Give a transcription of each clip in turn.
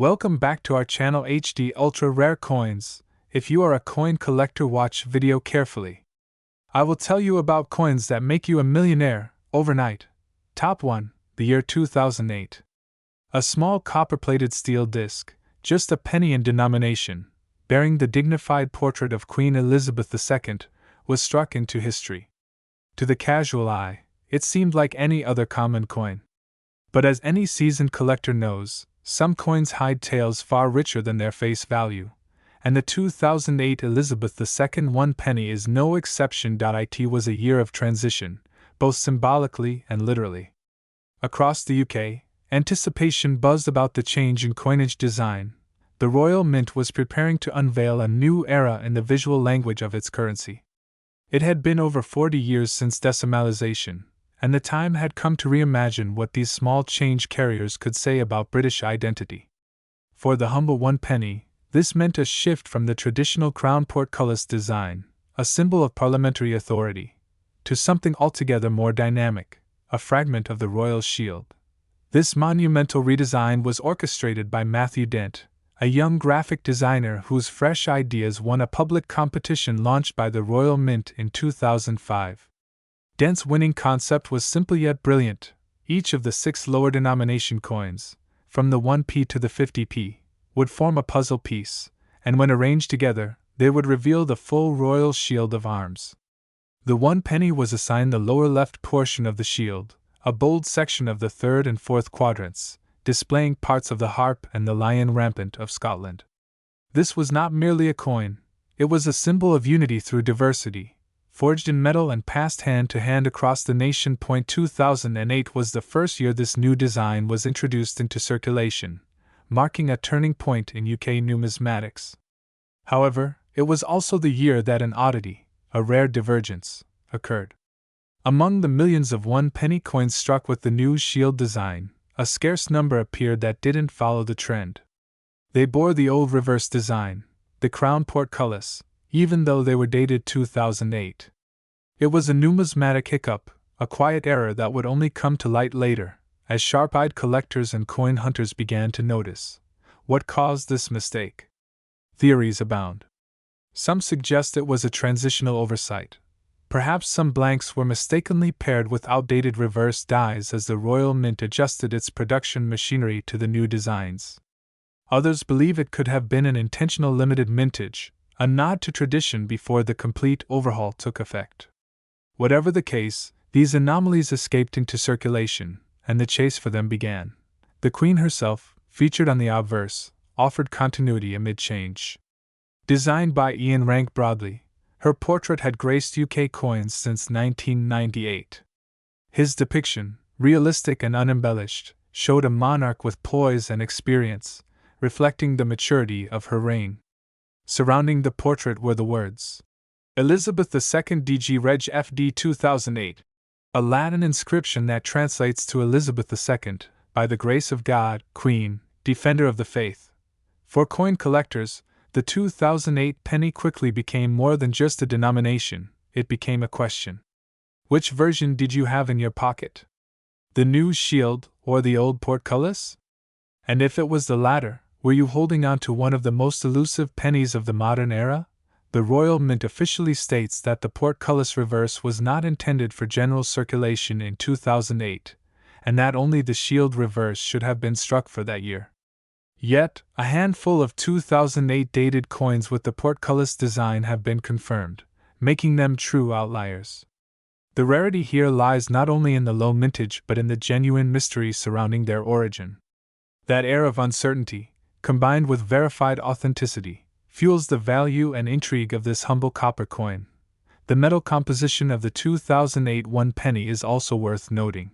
Welcome back to our channel HD Ultra Rare Coins. If you are a coin collector, watch video carefully. I will tell you about coins that make you a millionaire overnight. Top 1, the year 2008. A small copper-plated steel disc, just a penny in denomination, bearing the dignified portrait of Queen Elizabeth II, was struck into history. To the casual eye, it seemed like any other common coin. But as any seasoned collector knows, some coins hide tales far richer than their face value, and the 2008 Elizabeth II 1 penny is no exception. It was a year of transition, both symbolically and literally. Across the UK, anticipation buzzed about the change in coinage design. The Royal Mint was preparing to unveil a new era in the visual language of its currency. It had been over 40 years since decimalization, and the time had come to reimagine what these small change carriers could say about British identity. For the humble 1 penny, this meant a shift from the traditional crown portcullis design, a symbol of parliamentary authority, to something altogether more dynamic, a fragment of the royal shield. This monumental redesign was orchestrated by Matthew Dent, a young graphic designer whose fresh ideas won a public competition launched by the Royal Mint in 2005. Dent's winning concept was simple yet brilliant. Each of the 6 lower denomination coins, from the 1p to the 50p, would form a puzzle piece, and when arranged together, they would reveal the full royal shield of arms. The 1 penny was assigned the lower left portion of the shield, a bold section of the 3rd and 4th quadrants, displaying parts of the harp and the lion rampant of Scotland. This was not merely a coin, it was a symbol of unity through diversity, forged in metal and passed hand to hand across the nation. 2008 was the first year this new design was introduced into circulation, marking a turning point in UK numismatics. However, it was also the year that an oddity, a rare divergence, occurred. Among the millions of 1 penny coins struck with the new shield design, a scarce number appeared that didn't follow the trend. They bore the old reverse design, the crown portcullis, even though they were dated 2008. It was a numismatic hiccup, a quiet error that would only come to light later, as sharp-eyed collectors and coin hunters began to notice. What caused this mistake? Theories abound. Some suggest it was a transitional oversight. Perhaps some blanks were mistakenly paired with outdated reverse dies as the Royal Mint adjusted its production machinery to the new designs. Others believe it could have been an intentional limited mintage, a nod to tradition before the complete overhaul took effect. Whatever the case, these anomalies escaped into circulation, and the chase for them began. The Queen herself, featured on the obverse, offered continuity amid change. Designed by Ian Rank Broadley, her portrait had graced UK coins since 1998. His depiction, realistic and unembellished, showed a monarch with poise and experience, reflecting the maturity of her reign. Surrounding the portrait were the words, Elizabeth II DG Reg FD 2008, a Latin inscription that translates to Elizabeth II, by the grace of God, Queen, Defender of the Faith. For coin collectors, the 2008 penny quickly became more than just a denomination, it became a question. Which version did you have in your pocket? The new shield or the old portcullis? And if it was the latter, were you holding on to one of the most elusive pennies of the modern era? The Royal Mint officially states that the portcullis reverse was not intended for general circulation in 2008, and that only the shield reverse should have been struck for that year. Yet, a handful of 2008 dated coins with the portcullis design have been confirmed, making them true outliers. The rarity here lies not only in the low mintage but in the genuine mystery surrounding their origin. That air of uncertainty, combined with verified authenticity, fuels the value and intrigue of this humble copper coin. The metal composition of the 2008 1 penny is also worth noting.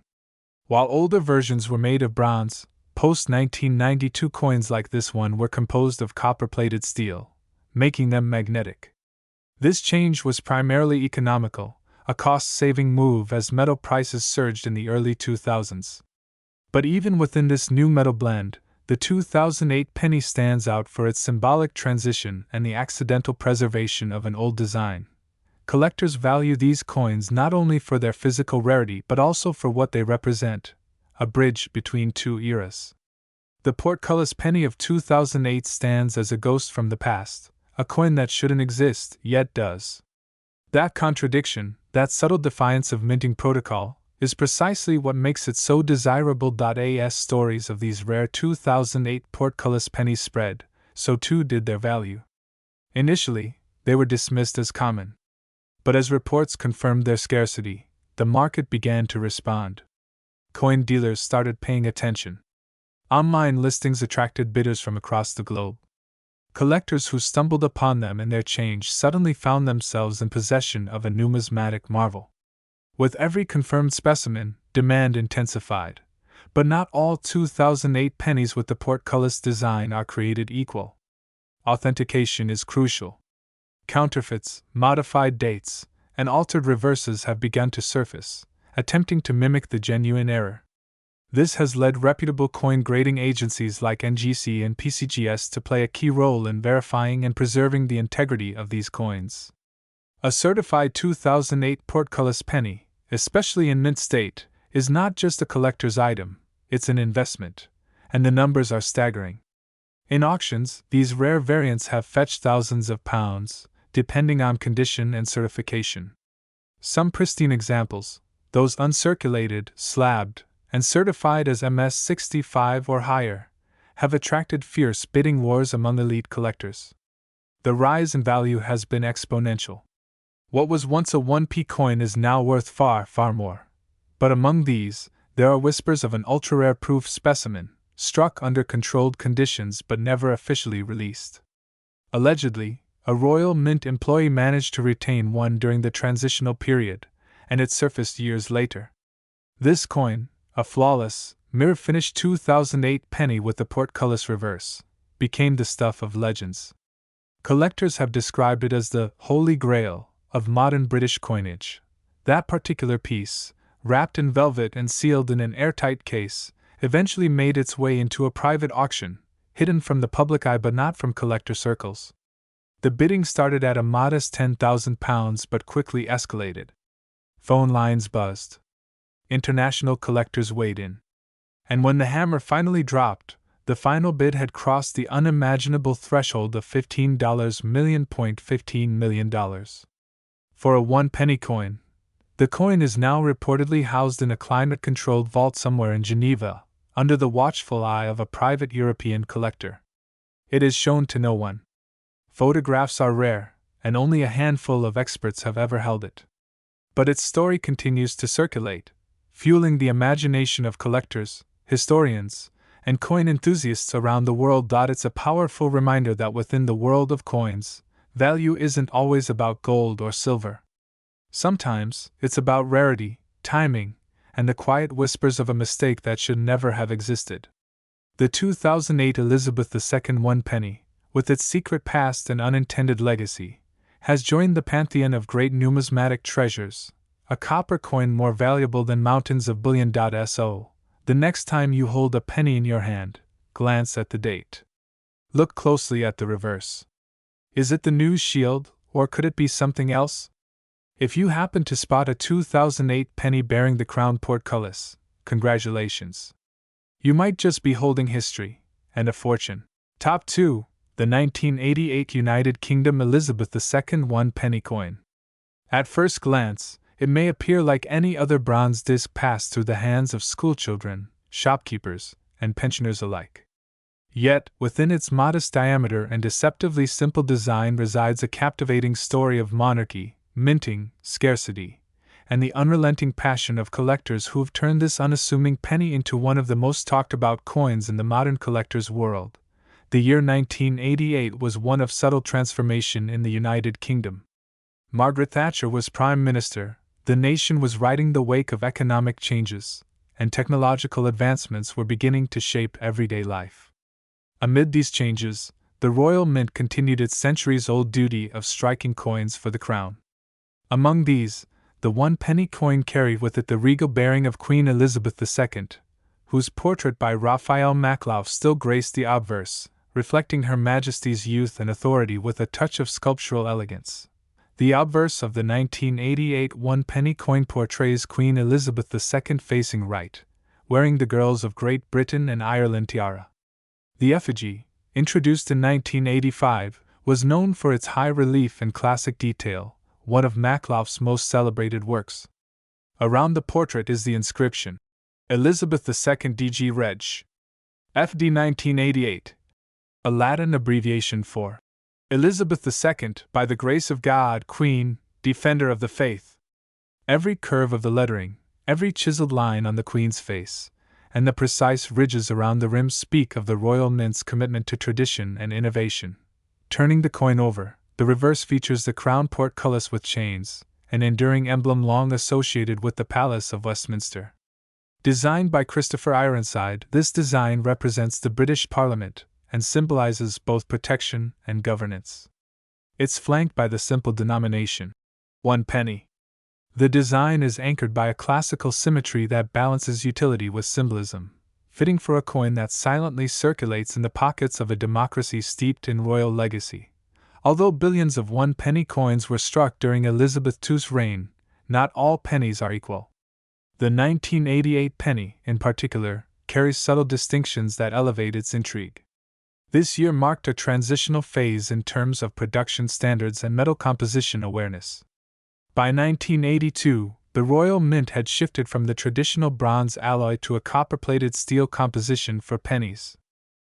While older versions were made of bronze, post-1992 coins like this one were composed of copper-plated steel, making them magnetic. This change was primarily economical, a cost-saving move as metal prices surged in the early 2000s. But even within this new metal blend, the 2008 penny stands out for its symbolic transition and the accidental preservation of an old design. Collectors value these coins not only for their physical rarity but also for what they represent, a bridge between 2 eras. The portcullis penny of 2008 stands as a ghost from the past, a coin that shouldn't exist, yet does. That contradiction, that subtle defiance of minting protocol, is precisely what makes it so desirable. As stories of these rare 2008 portcullis pennies spread, so too did their value. Initially, they were dismissed as common. But as reports confirmed their scarcity, the market began to respond. Coin dealers started paying attention. Online listings attracted bidders from across the globe. Collectors who stumbled upon them in their change suddenly found themselves in possession of a numismatic marvel. With every confirmed specimen, demand intensified. But not all 2008 pennies with the portcullis design are created equal. Authentication is crucial. Counterfeits, modified dates, and altered reverses have begun to surface, attempting to mimic the genuine error. This has led reputable coin grading agencies like NGC and PCGS to play a key role in verifying and preserving the integrity of these coins. A certified 2008 portcullis penny, especially in mint state, is not just a collector's item, it's an investment, and the numbers are staggering. In auctions, these rare variants have fetched thousands of pounds, depending on condition and certification. Some pristine examples, those uncirculated, slabbed, and certified as MS-65 or higher, have attracted fierce bidding wars among elite collectors. The rise in value has been exponential. What was once a 1p coin is now worth far, far more. But among these, there are whispers of an ultra-rare proof specimen, struck under controlled conditions but never officially released. Allegedly, a Royal Mint employee managed to retain one during the transitional period, and it surfaced years later. This coin, a flawless, mirror-finished 2008 penny with the portcullis reverse, became the stuff of legends. Collectors have described it as the Holy Grail of modern British coinage. That particular piece, wrapped in velvet and sealed in an airtight case, eventually made its way into a private auction, hidden from the public eye but not from collector circles. The bidding started at a modest £10,000 but quickly escalated. Phone lines buzzed. International collectors weighed in. And when the hammer finally dropped, the final bid had crossed the unimaginable threshold of $15 million. For a 1-penny coin, the coin is now reportedly housed in a climate-controlled vault somewhere in Geneva, under the watchful eye of a private European collector. It is shown to no one. Photographs are rare, and only a handful of experts have ever held it. But its story continues to circulate, fueling the imagination of collectors, historians, and coin enthusiasts around the world. It's a powerful reminder that within the world of coins, value isn't always about gold or silver. Sometimes, it's about rarity, timing, and the quiet whispers of a mistake that should never have existed. The 2008 Elizabeth II 1-penny, with its secret past and unintended legacy, has joined the pantheon of great numismatic treasures, a copper coin more valuable than mountains of bullion. So, the next time you hold a penny in your hand, glance at the date. Look closely at the reverse. Is it the news shield, or could it be something else? If you happen to spot a 2008 penny bearing the crown portcullis, congratulations. You might just be holding history, and a fortune. Top 2. The 1988 United Kingdom Elizabeth II 1-penny coin. At first glance, it may appear like any other bronze disc passed through the hands of schoolchildren, shopkeepers, and pensioners alike. Yet, within its modest diameter and deceptively simple design resides a captivating story of monarchy, minting, scarcity, and the unrelenting passion of collectors who've turned this unassuming penny into one of the most talked about coins in the modern collector's world. The year 1988 was one of subtle transformation in the United Kingdom. Margaret Thatcher was Prime Minister, the nation was riding the wake of economic changes, and technological advancements were beginning to shape everyday life. Amid these changes, the Royal Mint continued its centuries-old duty of striking coins for the crown. Among these, the 1-penny coin carried with it the regal bearing of Queen Elizabeth II, whose portrait by Raphael Maklauf still graced the obverse, reflecting Her Majesty's youth and authority with a touch of sculptural elegance. The obverse of the 1988 1-penny coin portrays Queen Elizabeth II facing right, wearing the girls of Great Britain and Ireland tiara. The effigy, introduced in 1985, was known for its high relief and classic detail, one of Makhlouf's most celebrated works. Around the portrait is the inscription, Elizabeth II DG Reg. FD 1988, a Latin abbreviation for Elizabeth II, by the grace of God, Queen, Defender of the Faith. Every curve of the lettering, every chiseled line on the Queen's face, and the precise ridges around the rim speak of the Royal Mint's commitment to tradition and innovation. Turning the coin over, the reverse features the crown portcullis with chains, an enduring emblem long associated with the Palace of Westminster. Designed by Christopher Ironside, this design represents the British Parliament and symbolizes both protection and governance. It's flanked by the simple denomination, 1 penny. The design is anchored by a classical symmetry that balances utility with symbolism, fitting for a coin that silently circulates in the pockets of a democracy steeped in royal legacy. Although billions of 1 penny coins were struck during Elizabeth II's reign, not all pennies are equal. The 1988 penny, in particular, carries subtle distinctions that elevate its intrigue. This year marked a transitional phase in terms of production standards and metal composition awareness. By 1982, the Royal Mint had shifted from the traditional bronze alloy to a copper-plated steel composition for pennies.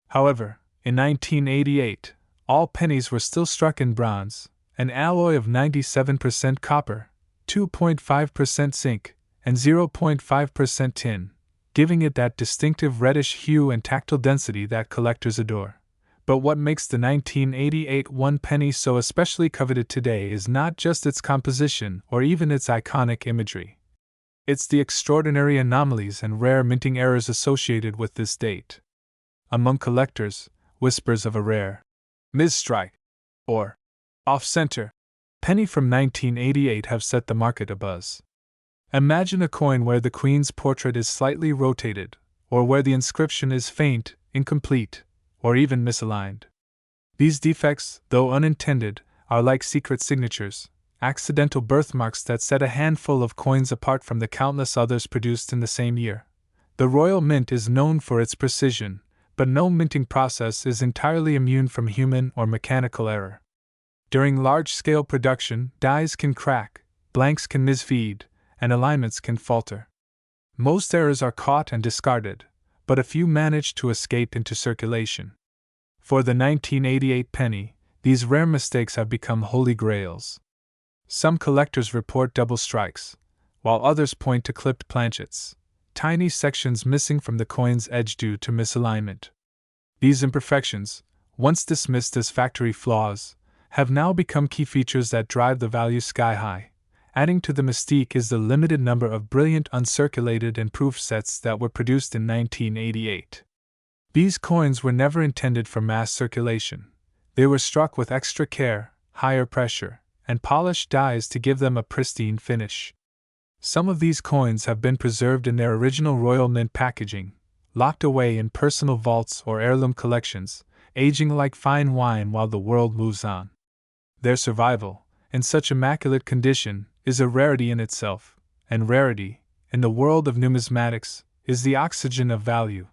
However, in 1988, all pennies were still struck in bronze, an alloy of 97% copper, 2.5% zinc, and 0.5% tin, giving it that distinctive reddish hue and tactile density that collectors adore. But what makes the 1988 1 penny so especially coveted today is not just its composition or even its iconic imagery. It's the extraordinary anomalies and rare minting errors associated with this date. Among collectors, whispers of a rare misstrike or off-center penny from 1988 have set the market abuzz. Imagine a coin where the Queen's portrait is slightly rotated, or where the inscription is faint, incomplete, or even misaligned. These defects, though unintended, are like secret signatures, accidental birthmarks that set a handful of coins apart from the countless others produced in the same year. The Royal Mint is known for its precision, but no minting process is entirely immune from human or mechanical error. During large-scale production, dies can crack, blanks can misfeed, and alignments can falter. Most errors are caught and discarded, but a few manage to escape into circulation. For the 1988 penny, these rare mistakes have become holy grails. Some collectors report double strikes, while others point to clipped planchets, tiny sections missing from the coin's edge due to misalignment. These imperfections, once dismissed as factory flaws, have now become key features that drive the value sky high. Adding to the mystique is the limited number of brilliant uncirculated and proof sets that were produced in 1988. These coins were never intended for mass circulation. They were struck with extra care, higher pressure, and polished dies to give them a pristine finish. Some of these coins have been preserved in their original Royal Mint packaging, locked away in personal vaults or heirloom collections, aging like fine wine while the world moves on. Their survival, in such immaculate condition, is a rarity in itself, and rarity, in the world of numismatics, is the oxygen of value.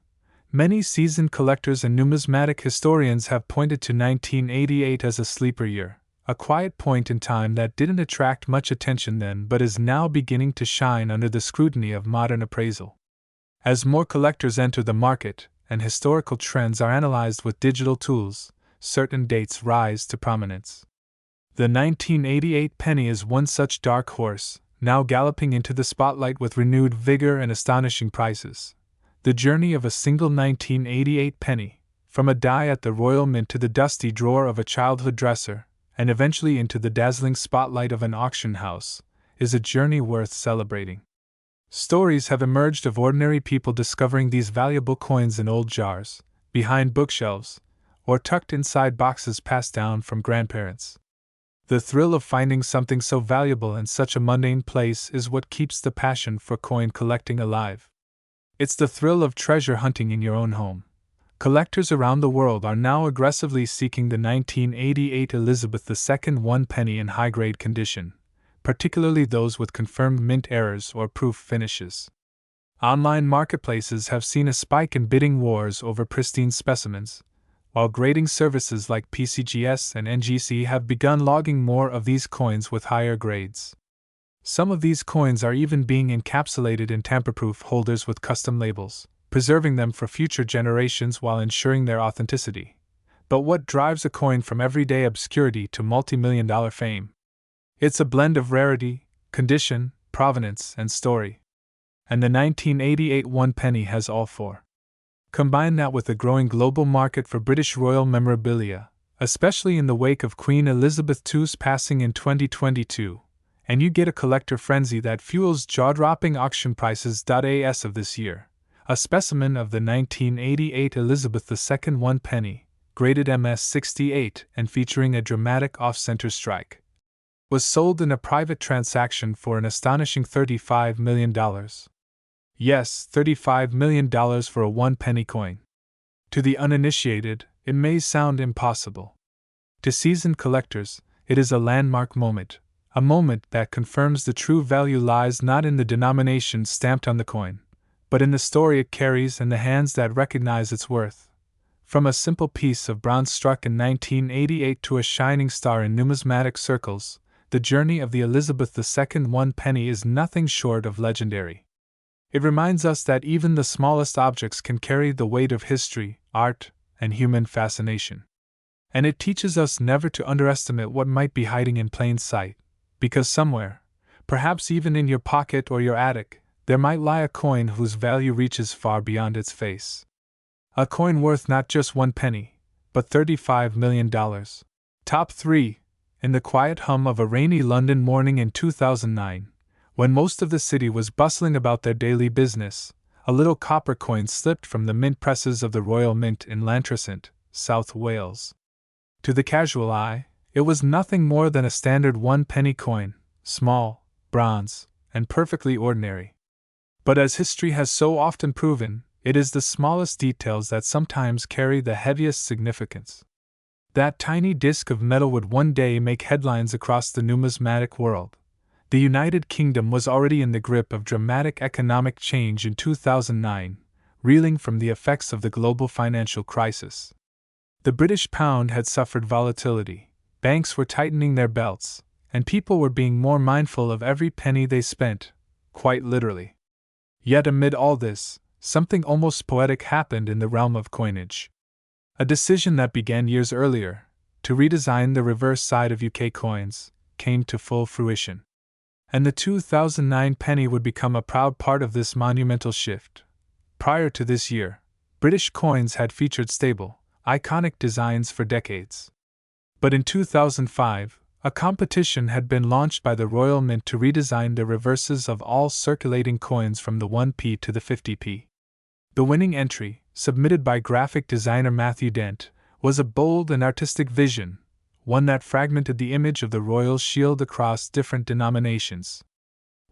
Many seasoned collectors and numismatic historians have pointed to 1988 as a sleeper year, a quiet point in time that didn't attract much attention then but is now beginning to shine under the scrutiny of modern appraisal. As more collectors enter the market and historical trends are analyzed with digital tools, certain dates rise to prominence. The 1988 penny is one such dark horse, now galloping into the spotlight with renewed vigor and astonishing prices. The journey of a single 1988 penny, from a die at the Royal Mint to the dusty drawer of a childhood dresser, and eventually into the dazzling spotlight of an auction house, is a journey worth celebrating. Stories have emerged of ordinary people discovering these valuable coins in old jars, behind bookshelves, or tucked inside boxes passed down from grandparents. The thrill of finding something so valuable in such a mundane place is what keeps the passion for coin collecting alive. It's the thrill of treasure hunting in your own home. Collectors around the world are now aggressively seeking the 1988 Elizabeth II 1 penny in high-grade condition, particularly those with confirmed mint errors or proof finishes. Online marketplaces have seen a spike in bidding wars over pristine specimens, while grading services like PCGS and NGC have begun logging more of these coins with higher grades. Some of these coins are even being encapsulated in tamper-proof holders with custom labels, preserving them for future generations while ensuring their authenticity. But what drives a coin from everyday obscurity to multi-million-dollar fame? It's a blend of rarity, condition, provenance, and story. And the 1988 one penny has all four. Combine that with the growing global market for British royal memorabilia, especially in the wake of Queen Elizabeth II's passing in 2022, and you get a collector frenzy that fuels jaw-dropping auction prices. As of this year, a specimen of the 1988 Elizabeth II one penny, graded MS-68 and featuring a dramatic off-center strike, was sold in a private transaction for an astonishing $35 million. Yes, $35 million for a one-penny coin. To the uninitiated, it may sound impossible. To seasoned collectors, it is a landmark moment, a moment that confirms the true value lies not in the denomination stamped on the coin, but in the story it carries and the hands that recognize its worth. From a simple piece of bronze struck in 1988 to a shining star in numismatic circles, the journey of the Elizabeth II one penny is nothing short of legendary. It reminds us that even the smallest objects can carry the weight of history, art, and human fascination. And it teaches us never to underestimate what might be hiding in plain sight, because somewhere, perhaps even in your pocket or your attic, there might lie a coin whose value reaches far beyond its face. A coin worth not just one penny, but $35 million. Top 3. In the quiet hum of a rainy London morning in 2009, when most of the city was bustling about their daily business, a little copper coin slipped from the mint presses of the Royal Mint in Llantrisant, South Wales. To the casual eye, it was nothing more than a standard one-penny coin, small, bronze, and perfectly ordinary. But as history has so often proven, it is the smallest details that sometimes carry the heaviest significance. That tiny disc of metal would one day make headlines across the numismatic world. The United Kingdom was already in the grip of dramatic economic change in 2009, reeling from the effects of the global financial crisis. The British pound had suffered volatility, banks were tightening their belts, and people were being more mindful of every penny they spent, quite literally. Yet amid all this, something almost poetic happened in the realm of coinage. A decision that began years earlier, to redesign the reverse side of UK coins, came to full fruition. And the 2009 penny would become a proud part of this monumental shift. Prior to this year, British coins had featured stable, iconic designs for decades. But in 2005, a competition had been launched by the Royal Mint to redesign the reverses of all circulating coins from the 1p to the 50p. The winning entry, submitted by graphic designer Matthew Dent, was a bold and artistic vision, one that fragmented the image of the royal shield across different denominations.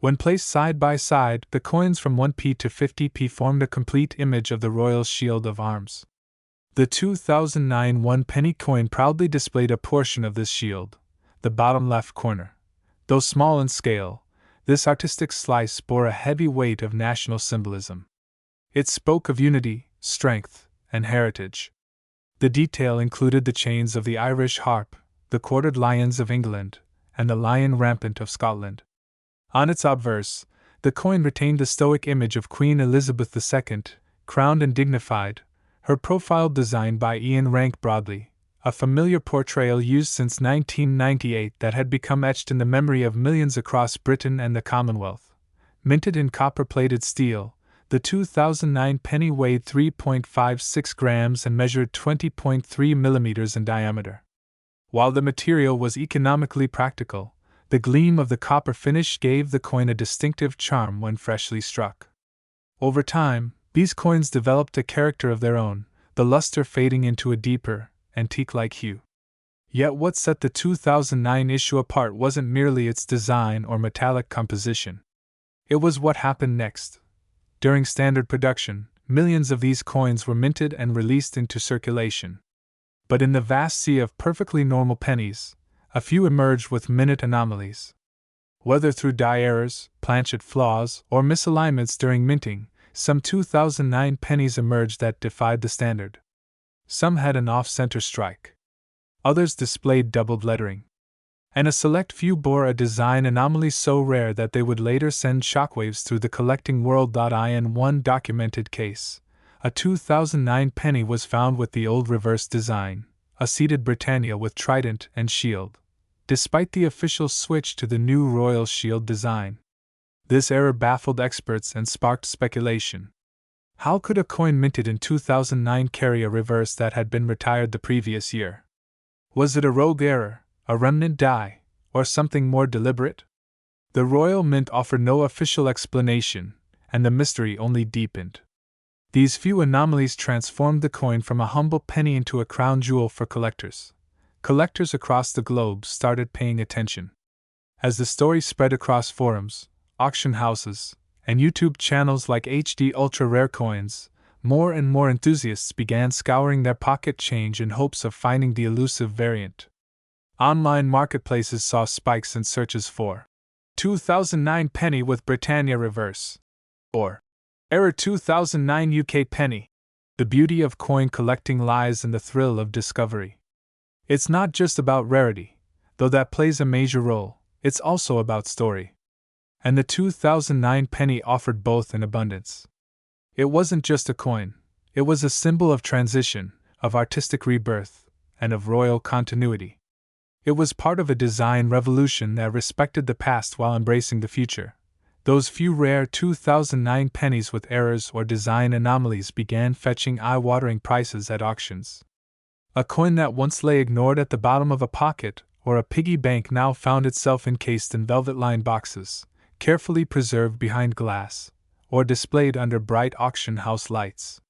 When placed side by side, the coins from 1p to 50p formed a complete image of the royal shield of arms. The 2009 one-penny coin proudly displayed a portion of this shield, the bottom left corner. Though small in scale, this artistic slice bore a heavy weight of national symbolism. It spoke of unity, strength, and heritage. The detail included the chains of the Irish harp, the quartered lions of England, and the lion rampant of Scotland. On its obverse, the coin retained the stoic image of Queen Elizabeth II, crowned and dignified, her profile designed by Ian Rank Broadley, a familiar portrayal used since 1998 that had become etched in the memory of millions across Britain and the Commonwealth. Minted in copper-plated steel, the 2009 penny weighed 3.56 grams and measured 20.3 millimeters in diameter. While the material was economically practical, the gleam of the copper finish gave the coin a distinctive charm when freshly struck. Over time, these coins developed a character of their own, the luster fading into a deeper, antique-like hue. Yet what set the 2009 issue apart wasn't merely its design or metallic composition. It was what happened next. During standard production, millions of these coins were minted and released into circulation. But in the vast sea of perfectly normal pennies, a few emerged with minute anomalies. Whether through die errors, planchet flaws, or misalignments during minting, Some 2009 pennies emerged that defied the standard. Some had an off-center strike. Others displayed doubled lettering. And a select few bore a design anomaly so rare that they would later send shockwaves through the collecting world. In one documented case, a 2009 penny was found with the old reverse design, a seated Britannia with trident and shield, despite the official switch to the new royal shield design. This error baffled experts and sparked speculation. How could a coin minted in 2009 carry a reverse that had been retired the previous year? Was it a rogue error, a remnant die, or something more deliberate? The Royal Mint offered no official explanation, and the mystery only deepened. These few anomalies transformed the coin from a humble penny into a crown jewel for collectors. Collectors across the globe started paying attention. As the story spread across forums, auction houses, and YouTube channels like HD Ultra Rare Coins, more and more enthusiasts began scouring their pocket change in hopes of finding the elusive variant. Online marketplaces saw spikes in searches for 2009 penny with Britannia reverse, or error 2009 UK penny. The beauty of coin collecting lies in the thrill of discovery. It's not just about rarity, though that plays a major role, it's also about story. And the 2009 penny offered both in abundance. It wasn't just a coin, it was a symbol of transition, of artistic rebirth, and of royal continuity. It was part of a design revolution that respected the past while embracing the future. Those few rare 2009 pennies with errors or design anomalies began fetching eye-watering prices at auctions. A coin that once lay ignored at the bottom of a pocket or a piggy bank now found itself encased in velvet-lined boxes, carefully preserved behind glass, or displayed under bright auction house lights.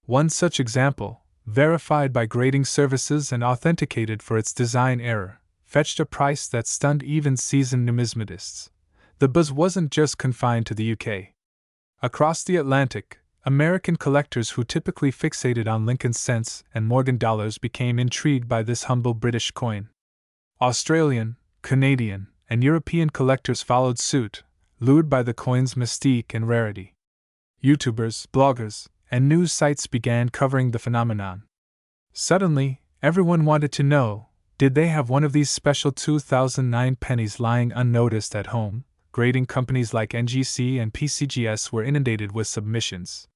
One such example, verified by grading services and authenticated for its design error, fetched a price that stunned even seasoned numismatists. The buzz wasn't just confined to the UK. Across the Atlantic, American collectors who typically fixated on Lincoln cents and Morgan dollars became intrigued by this humble British coin. Australian, Canadian, and European collectors followed suit, lured by the coin's mystique and rarity. YouTubers, bloggers, and news sites began covering the phenomenon. Suddenly, everyone wanted to know, did they have one of these special 2009 pennies lying unnoticed at home? Grading companies like NGC and PCGS were inundated with submissions.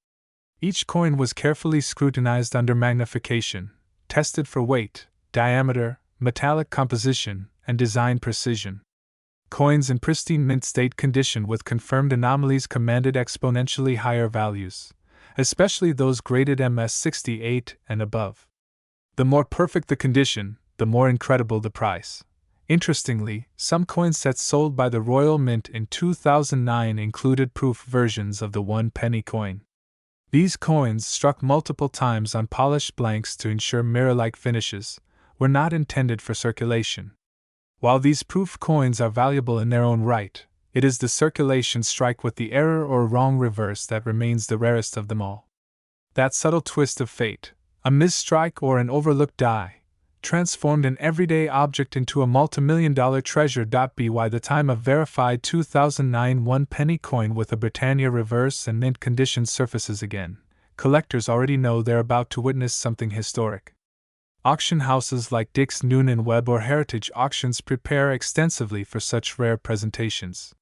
Each coin was carefully scrutinized under magnification, tested for weight, diameter, metallic composition, and design precision. Coins in pristine mint state condition with confirmed anomalies commanded exponentially higher values, especially those graded MS68 and above. The more perfect the condition, the more incredible the price. Interestingly, some coin sets sold by the Royal Mint in 2009 included proof versions of the 1 penny coin. These coins, struck multiple times on polished blanks to ensure mirror-like finishes, were not intended for circulation. While these proof coins are valuable in their own right, it is the circulation strike with the error or wrong reverse that remains the rarest of them all. That subtle twist of fate, a misstrike or an overlooked die, transformed an everyday object into a multimillion-dollar treasure. By the time a verified 2009 1 penny coin with a Britannia reverse and mint condition surfaces again, collectors already know they're about to witness something historic. Auction houses like Dick's, Noonan Webb, or Heritage Auctions prepare extensively for such rare presentations.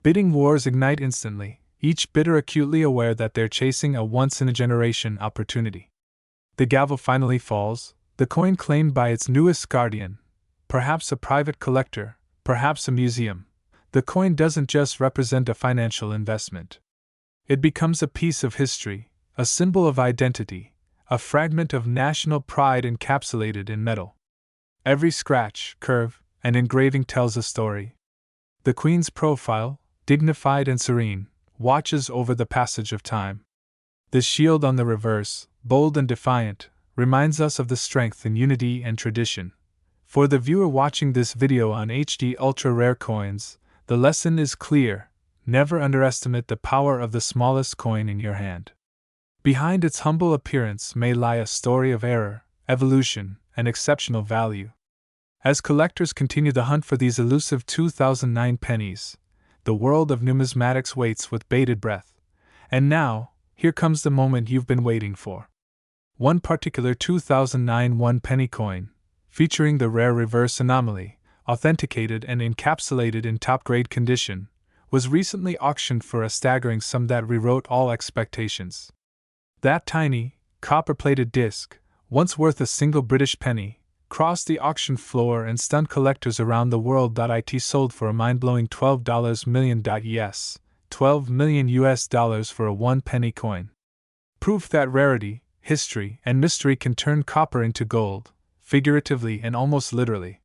Bidding wars ignite instantly, each bidder acutely aware that they're chasing a once-in-a-generation opportunity. The gavel finally falls, the coin claimed by its newest guardian, perhaps a private collector, perhaps a museum. The coin doesn't just represent a financial investment. It becomes a piece of history, a symbol of identity, a fragment of national pride encapsulated in metal. Every scratch, curve, and engraving tells a story. The Queen's profile, dignified and serene, watches over the passage of time. The shield on the reverse, bold and defiant, reminds us of the strength in unity and tradition. For the viewer watching this video on HD Ultra Rare Coins, the lesson is clear: never underestimate the power of the smallest coin in your hand. Behind its humble appearance may lie a story of error, evolution, and exceptional value. As collectors continue the hunt for these elusive 2009 pennies, the world of numismatics waits with bated breath. And now, here comes the moment you've been waiting for. One particular 2009 one-penny coin, featuring the rare reverse anomaly, authenticated and encapsulated in top-grade condition, was recently auctioned for a staggering sum that rewrote all expectations. That tiny, copper-plated disc, once worth a single British penny, crossed the auction floor and stunned collectors around the world. It sold for a mind-blowing $12 million. Yes, $12 million US dollars for a one-penny coin. Proof that rarity, history, and mystery can turn copper into gold, figuratively and almost literally.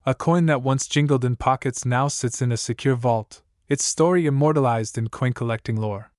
A coin that once jingled in pockets now sits in a secure vault, its story immortalized in coin collecting lore.